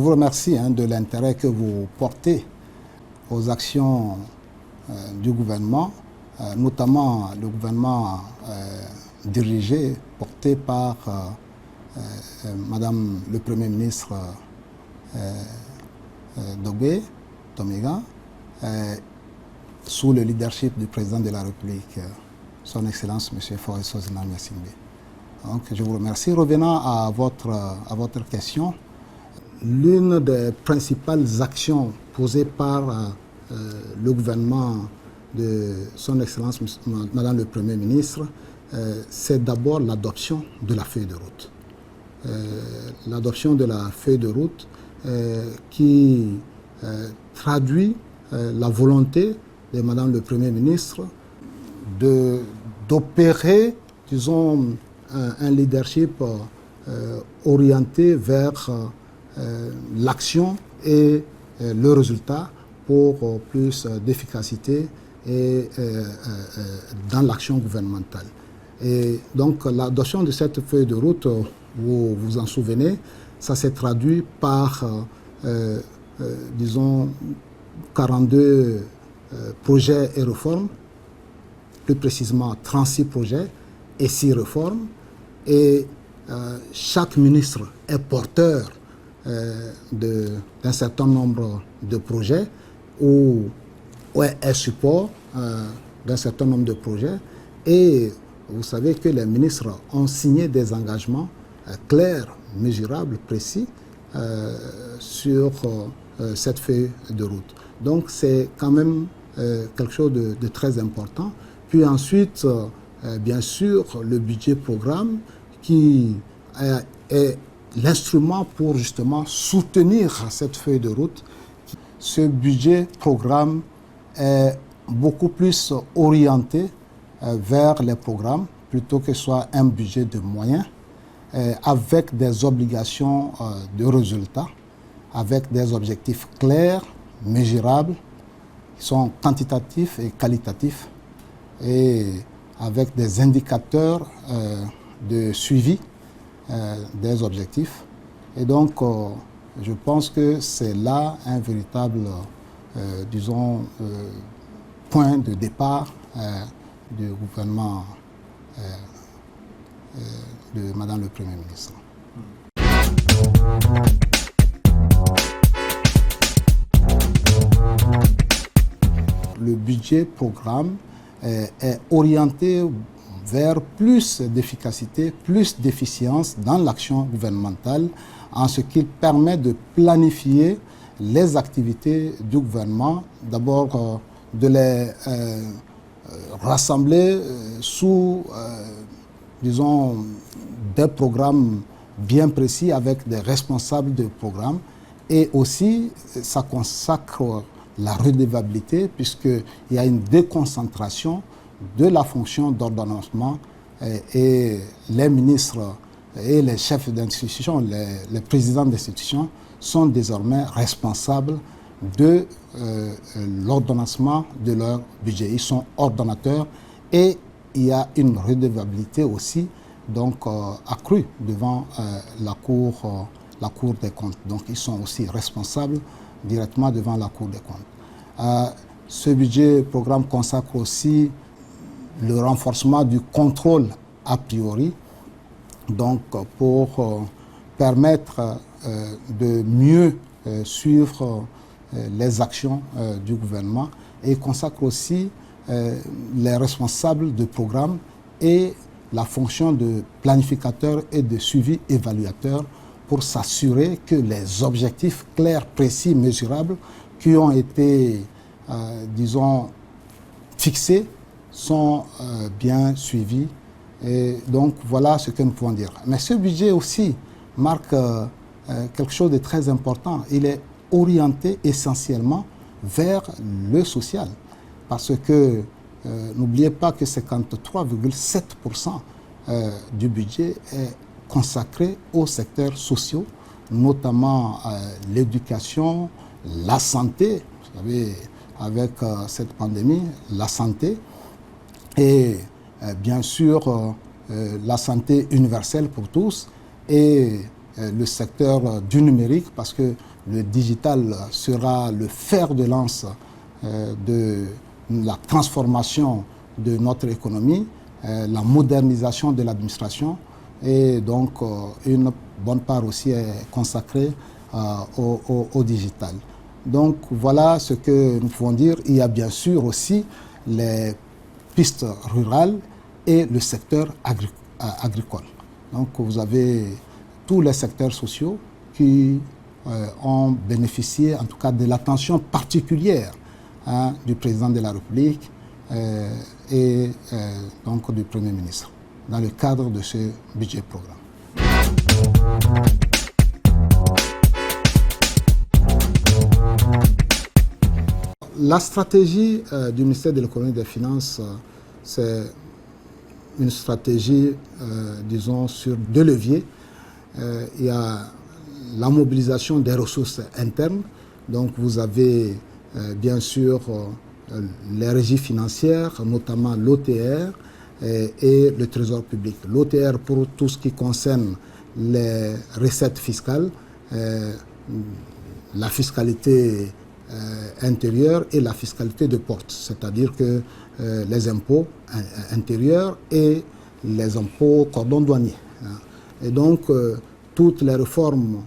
vous remercie de l'intérêt que vous portez aux actions du gouvernement, notamment le gouvernement dirigé, porté par Madame le Premier ministre Dogbe Tomiga, sous le leadership du président de la République, Son Excellence M. Faure Sozina Gnassingbé. Donc, je vous remercie. Revenant à votre question, l'une des principales actions posées par le gouvernement de Son Excellence Madame le Premier ministre, c'est d'abord l'adoption de la feuille de route. L'adoption de la feuille de route qui traduit la volonté de Madame le Premier ministre d'opérer, disons, un leadership orienté vers l'action et le résultat pour plus d'efficacité et dans l'action gouvernementale. Et donc l'adoption de cette feuille de route, vous vous en souvenez, ça s'est traduit par, disons, 42 projets et réformes, plus précisément 36 projets et 6 réformes. Et chaque ministre est porteur d'un certain nombre de projets ou est support d'un certain nombre de projets. Et vous savez que les ministres ont signé des engagements clairs, mesurables, précis sur cette feuille de route. Donc c'est quand même quelque chose de très important. Puis ensuite, bien sûr, le budget programme qui est l'instrument pour justement soutenir cette feuille de route. Ce budget programme est beaucoup plus orienté vers les programmes plutôt que ce soit un budget de moyens avec des obligations de résultats, avec des objectifs clairs, mesurables, qui sont quantitatifs et qualitatifs, et avec des indicateurs de suivi des objectifs. Et donc, je pense que c'est là un véritable, disons, point de départ du gouvernement de Madame le Premier ministre. Le budget programme est orienté vers plus d'efficacité, plus d'efficience dans l'action gouvernementale, en ce qu'il permet de planifier les activités du gouvernement, d'abord de les rassembler sous, disons, des programmes bien précis avec des responsables de programmes, et aussi ça consacre la redevabilité puisqu'il y a une déconcentration de la fonction d'ordonnancement et les ministres et les chefs d'institution, les présidents d'institutions sont désormais responsables de l'ordonnancement de leur budget. Ils sont ordonnateurs et il y a une redevabilité aussi donc accrue devant la Cour des comptes. Donc ils sont aussi responsables directement devant la Cour des comptes. Ce budget programme consacre aussi le renforcement du contrôle a priori, donc pour permettre de mieux suivre les actions du gouvernement, et consacre aussi les responsables de programme et la fonction de planificateur et de suivi évaluateur pour s'assurer que les objectifs clairs, précis, mesurables qui ont été, disons, fixés sont bien suivis. Et donc voilà ce que nous pouvons dire. Mais ce budget aussi marque quelque chose de très important. Il est orienté essentiellement vers le social. Parce que n'oubliez pas que 53,7% du budget est consacré aux secteurs sociaux, notamment l'éducation, la santé. Vous savez, avec cette pandémie, la santé et bien sûr la santé universelle pour tous et le secteur du numérique, parce que le digital sera le fer de lance de la transformation de notre économie, la modernisation de l'administration, et donc une bonne part aussi est consacrée au digital. Donc voilà ce que nous pouvons dire. Il y a bien sûr aussi les pistes rurales et le secteur agricole. Donc vous avez tous les secteurs sociaux qui ont bénéficié en tout cas de l'attention particulière du président de la République et donc du Premier ministre dans le cadre de ce budget programme. La stratégie du ministère de l'économie et des finances, c'est une stratégie, disons, sur deux leviers. Il y a la mobilisation des ressources internes. Donc vous avez bien sûr les régies financières, notamment l'OTR et le Trésor public. L'OTR pour tout ce qui concerne les recettes fiscales, la fiscalité intérieure et la fiscalité de porte, c'est-à-dire que les impôts intérieurs et les impôts cordon douanier. Et donc, toutes les réformes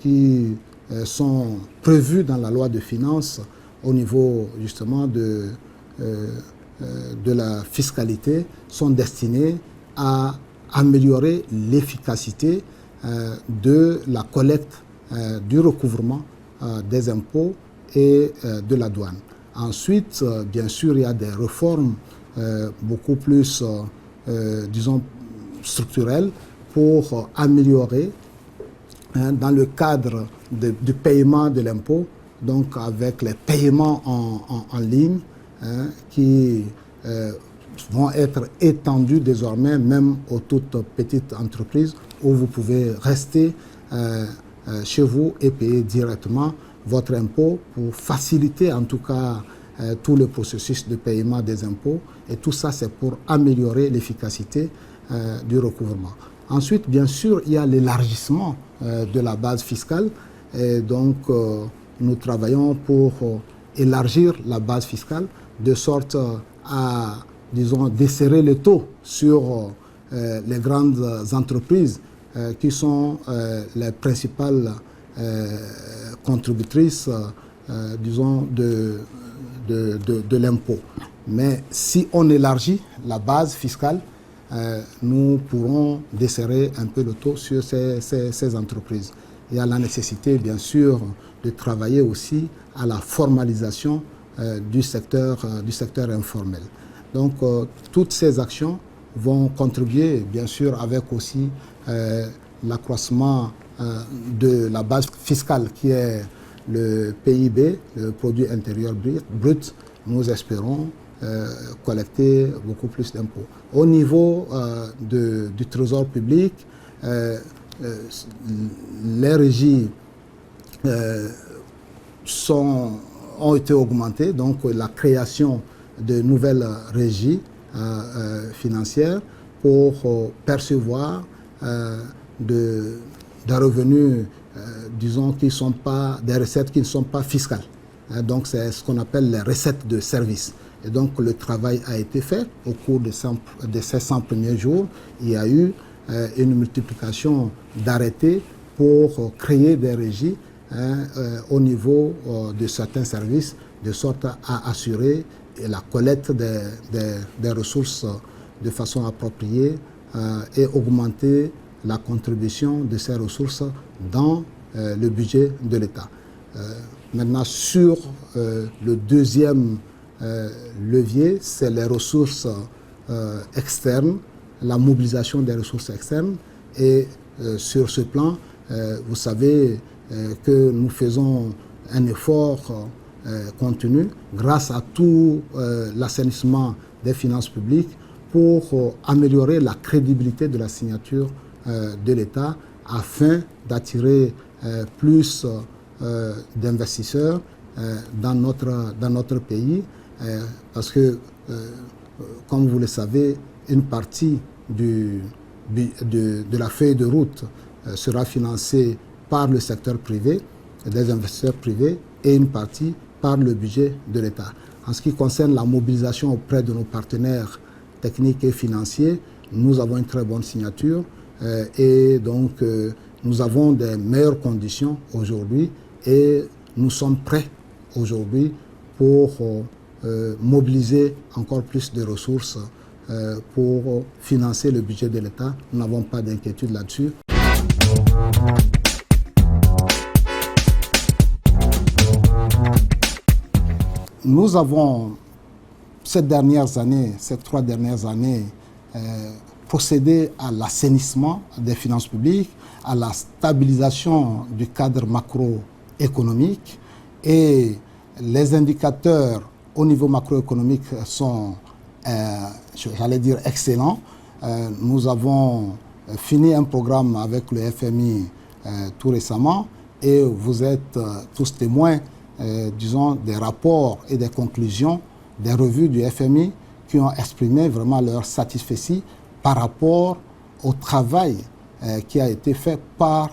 qui sont prévues dans la loi de finances au niveau justement de la fiscalité sont destinées à améliorer l'efficacité de la collecte, du recouvrement des impôts et de la douane. Ensuite, bien sûr, il y a des réformes beaucoup plus, disons, structurelles pour améliorer dans le cadre du paiement de l'impôt, donc avec les paiements en ligne qui vont être étendus désormais même aux toutes petites entreprises où vous pouvez rester chez vous et payer directement votre impôt pour faciliter en tout cas tout le processus de paiement des impôts. Et tout ça, c'est pour améliorer l'efficacité du recouvrement. Ensuite, bien sûr, il y a l'élargissement de la base fiscale. Et donc, nous travaillons pour élargir la base fiscale de sorte à, disons, desserrer le taux sur les grandes entreprises qui sont les principales contributrices, disons, de l'impôt. Mais si on élargit la base fiscale, nous pourrons desserrer un peu le taux sur ces entreprises. Il y a la nécessité, bien sûr, de travailler aussi à la formalisation du secteur informel. Donc, toutes ces actions vont contribuer, bien sûr, avec aussi l'accroissement de la base fiscale qui est le PIB, le produit intérieur brut. Nous espérons collecter beaucoup plus d'impôts. Au niveau du Trésor public, les régies ont été augmentées, donc la création de nouvelles régies financières pour percevoir des revenus, disons, qui ne sont pas des recettes qui ne sont pas fiscales. Donc c'est ce qu'on appelle les recettes de service. Et donc le travail a été fait au cours de ces 100 premiers jours. Il y a eu une multiplication d'arrêtés pour créer des régies au niveau de certains services, de sorte à assurer la collecte des ressources de façon appropriée et augmenter la contribution de ces ressources dans le budget de l'État. Maintenant, sur le deuxième levier, c'est les ressources externes, la mobilisation des ressources externes. Et sur ce plan, vous savez que nous faisons un effort continu grâce à tout l'assainissement des finances publiques pour améliorer la crédibilité de la signature de l'État afin d'attirer plus d'investisseurs dans notre pays parce que, comme vous le savez, une partie de la feuille de route sera financée par le secteur privé des investisseurs privés et une partie par le budget de l'État. En ce qui concerne la mobilisation auprès de nos partenaires techniques et financiers, nous avons une très bonne signature et donc nous avons des meilleures conditions aujourd'hui et nous sommes prêts aujourd'hui pour mobiliser encore plus de ressources pour financer le budget de l'État. Nous n'avons pas d'inquiétude là-dessus. Nous avons, ces 3 dernières années, procédé à l'assainissement des finances publiques, à la stabilisation du cadre macroéconomique et les indicateurs au niveau macroéconomique sont, j'allais dire, excellents. Nous avons fini un programme avec le FMI tout récemment et vous êtes tous témoins, disons, des rapports et des conclusions des revues du FMI qui ont exprimé vraiment leur satisfaction par rapport au travail qui a été fait par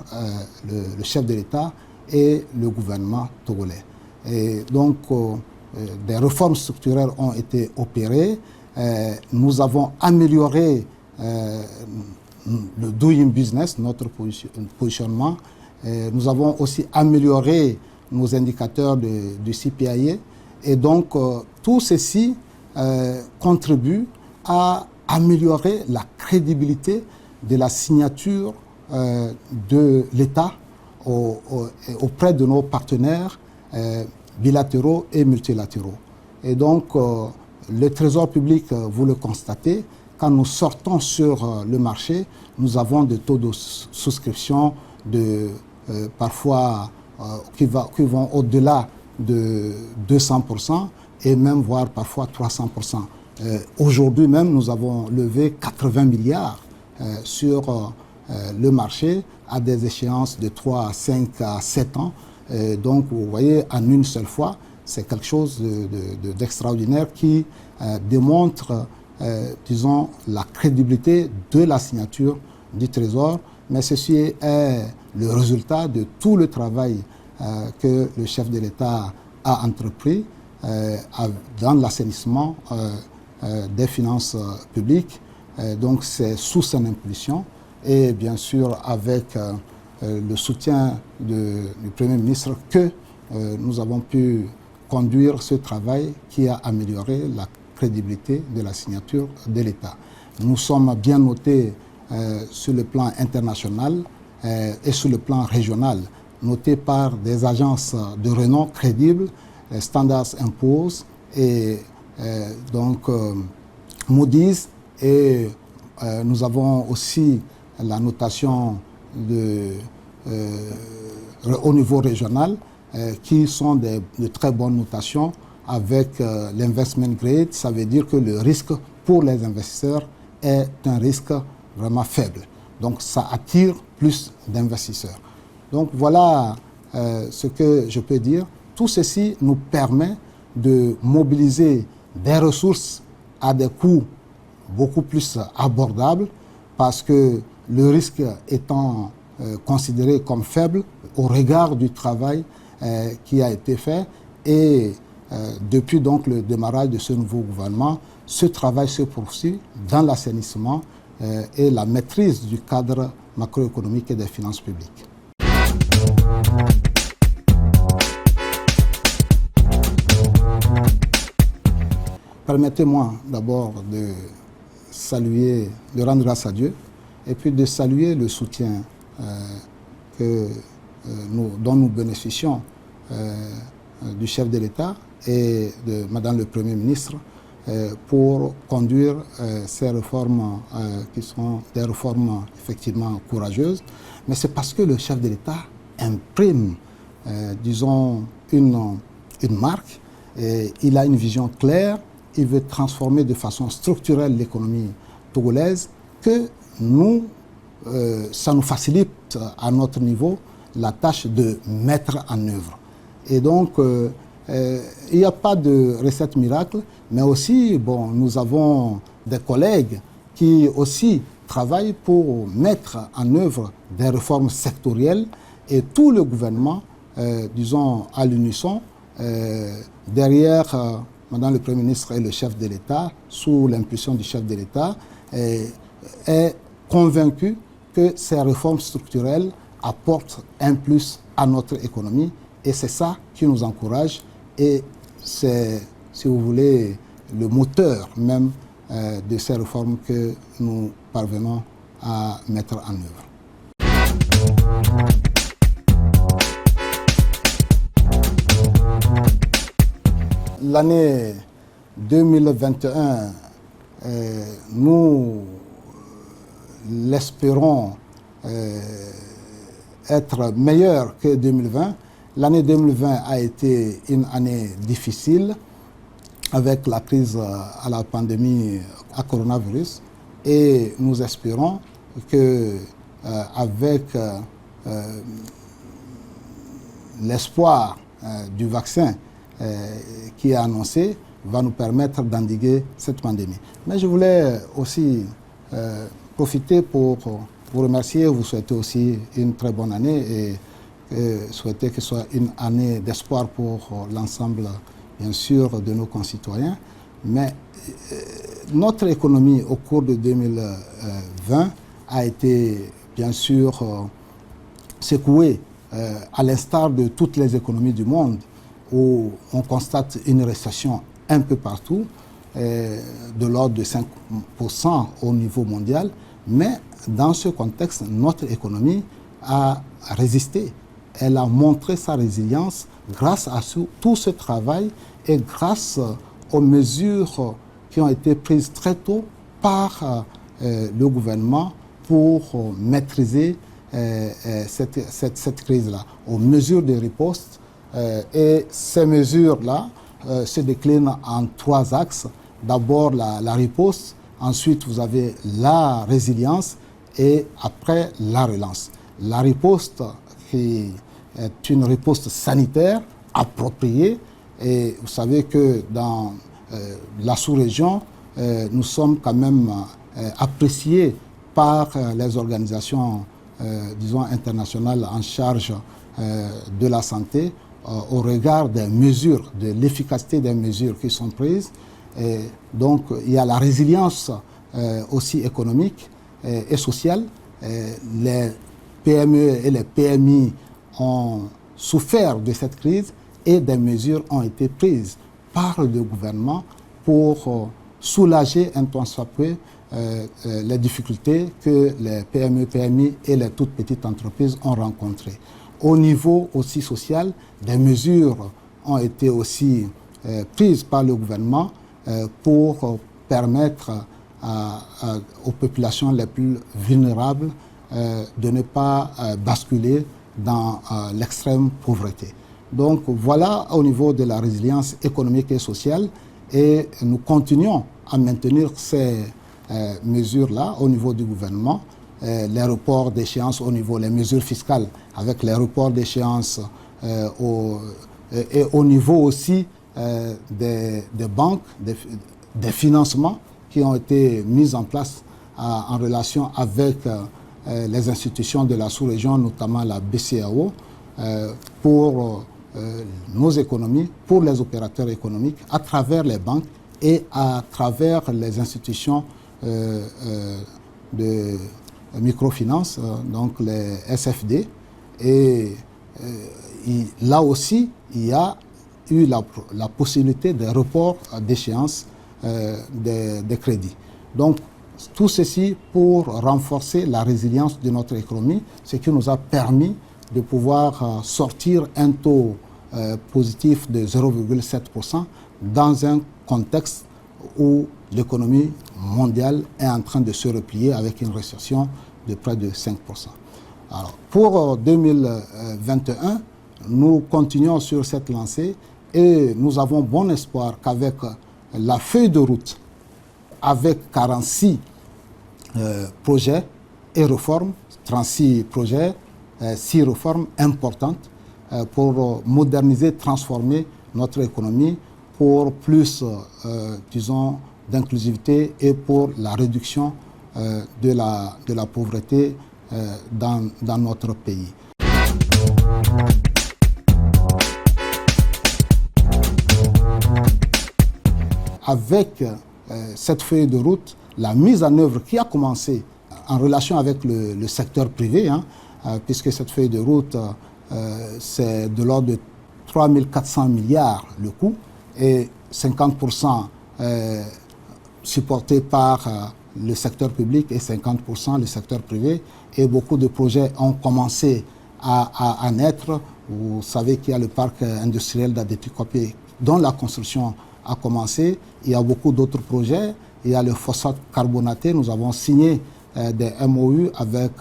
le chef de l'État et le gouvernement togolais. Et donc, des réformes structurelles ont été opérées. Nous avons amélioré le doing business, notre positionnement. Nous avons aussi amélioré nos indicateurs du CPIA. Et donc, tout ceci contribue à améliorer la crédibilité de la signature de l'État auprès de nos partenaires bilatéraux et multilatéraux. Et donc, le Trésor public, vous le constatez, quand nous sortons sur le marché, nous avons des taux de souscription parfois qui vont au-delà de 200% et même voire parfois 300%. Aujourd'hui même, nous avons levé 80 milliards sur le marché à des échéances de 3 à 5 à 7 ans. Donc, vous voyez, en une seule fois, c'est quelque chose d'extraordinaire qui démontre, disons, la crédibilité de la signature du Trésor. Mais ceci est le résultat de tout le travail que le chef de l'État a entrepris dans l'assainissement des finances publiques. Donc, c'est sous son impulsion et bien sûr avec le soutien du Premier ministre que nous avons pu conduire ce travail qui a amélioré la crédibilité de la signature de l'État. Nous sommes bien notés sur le plan international et sur le plan régional, notés par des agences de renom crédibles, Standard & Poor's et donc Moody's, et nous avons aussi la notation au niveau régional qui sont de très bonnes notations avec l'investment grade. Ça veut dire que le risque pour les investisseurs est un risque vraiment faible. Donc ça attire plus d'investisseurs. Donc voilà ce que je peux dire. Tout ceci nous permet de mobiliser des ressources à des coûts beaucoup plus abordables parce que le risque étant considéré comme faible au regard du travail qui a été fait et depuis donc le démarrage de ce nouveau gouvernement, ce travail se poursuit dans l'assainissement et la maîtrise du cadre macroéconomique et des finances publiques. Permettez-moi d'abord de saluer, de rendre grâce à Dieu et puis de saluer le soutien dont nous bénéficions du chef de l'État et de Madame le Premier ministre pour conduire ces réformes qui sont des réformes effectivement courageuses. Mais c'est parce que le chef de l'État imprime, disons, une marque. Et il a une vision claire. Il veut transformer de façon structurelle l'économie togolaise que nous, ça nous facilite à notre niveau la tâche de mettre en œuvre. Et donc, il n'y a pas de recette miracle, mais aussi, bon, nous avons des collègues qui aussi travaillent pour mettre en œuvre des réformes sectorielles et tout le gouvernement disons, à l'unisson, derrière Madame le Premier ministre et le chef de l'État, sous l'impulsion du chef de l'État, est convaincu que ces réformes structurelles apportent un plus à notre économie. Et c'est ça qui nous encourage et c'est, si vous voulez, le moteur même de ces réformes que nous parvenons à mettre en œuvre. L'année 2021, nous l'espérons être meilleure que 2020. L'année 2020 a été une année difficile avec la crise à la pandémie à coronavirus et nous espérons que avec l'espoir du vaccin qui est annoncé va nous permettre d'endiguer cette pandémie. Mais je voulais aussi profiter pour vous remercier, vous souhaiter aussi une très bonne année et souhaiter que ce soit une année d'espoir pour l'ensemble, bien sûr, de nos concitoyens. Mais notre économie au cours de 2020 a été, bien sûr, secouée, à l'instar de toutes les économies du monde, où on constate une récession un peu partout, de l'ordre de 5% au niveau mondial. Mais dans ce contexte, notre économie a résisté. Elle a montré sa résilience grâce à tout ce travail et grâce aux mesures qui ont été prises très tôt par le gouvernement pour maîtriser cette crise-là, aux mesures de riposte. Et ces mesures-là se déclinent en 3 axes. D'abord la riposte, ensuite vous avez la résilience et après la relance. La riposte qui est une riposte sanitaire appropriée et vous savez que dans la sous-région, nous sommes quand même appréciés par les organisations disons internationales en charge de la santé au regard des mesures, de l'efficacité des mesures qui sont prises. Et donc il y a la résilience aussi économique et sociale. Les PME et les PMI ont souffert de cette crise et des mesures ont été prises par le gouvernement pour soulager un tant soit peu les difficultés que les PME, PMI et les toutes petites entreprises ont rencontrées. Au niveau aussi social, des mesures ont été aussi prises par le gouvernement pour permettre aux populations les plus vulnérables de ne pas basculer dans l'extrême pauvreté. Donc voilà au niveau de la résilience économique et sociale et nous continuons à maintenir ces mesures-là au niveau du gouvernement, les reports d'échéance au niveau, les mesures fiscales avec les reports d'échéance et au niveau aussi des banques, des financements qui ont été mis en place en relation avec les institutions de la sous-région, notamment la BCEAO, pour nos économies, pour les opérateurs économiques, à travers les banques et à travers les institutions de microfinance, donc les SFD. Et là aussi, il y a eu la possibilité de report d'échéance des crédits. Donc, tout ceci pour renforcer la résilience de notre économie, ce qui nous a permis de pouvoir sortir un taux positif de 0,7% dans un contexte où l'économie mondiale est en train de se replier avec une récession de près de 5%. Alors, pour 2021, nous continuons sur cette lancée et nous avons bon espoir qu'avec la feuille de route, avec 46 projets et réformes, 36 projets, 6 réformes importantes pour moderniser, transformer notre économie pour plus, disons, d'inclusivité et pour la réduction de la pauvreté dans notre pays. avec cette feuille de route, la mise en œuvre qui a commencé en relation avec le secteur privé, puisque cette feuille de route, c'est de l'ordre de 3 400 milliards le coût, et 50% supporté par le secteur public et 50% le secteur privé. Et beaucoup de projets ont commencé à naître. Vous savez qu'il y a le parc industriel d'Adétikopé dont la construction a commencé. Il y a beaucoup d'autres projets. Il y a le phosphate carbonaté. Nous avons signé des MOU avec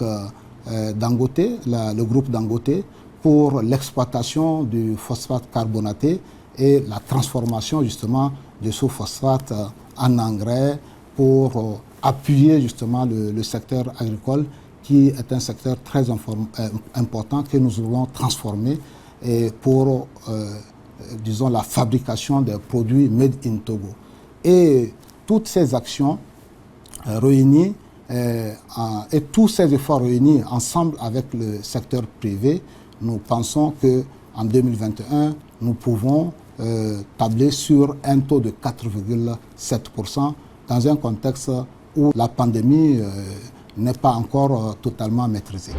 Dangote, le groupe Dangote, pour l'exploitation du phosphate carbonaté et la transformation justement de ce phosphate en engrais pour appuyer justement le secteur agricole qui est un secteur très important que nous voulons transformer et pour, disons, la fabrication des produits made in Togo. Et toutes ces actions réunies et tous ces efforts réunis ensemble avec le secteur privé, nous pensons qu'en 2021, nous pouvons tabler sur un taux de 4,7% dans un contexte où la pandémie n'est pas encore totalement maîtrisée.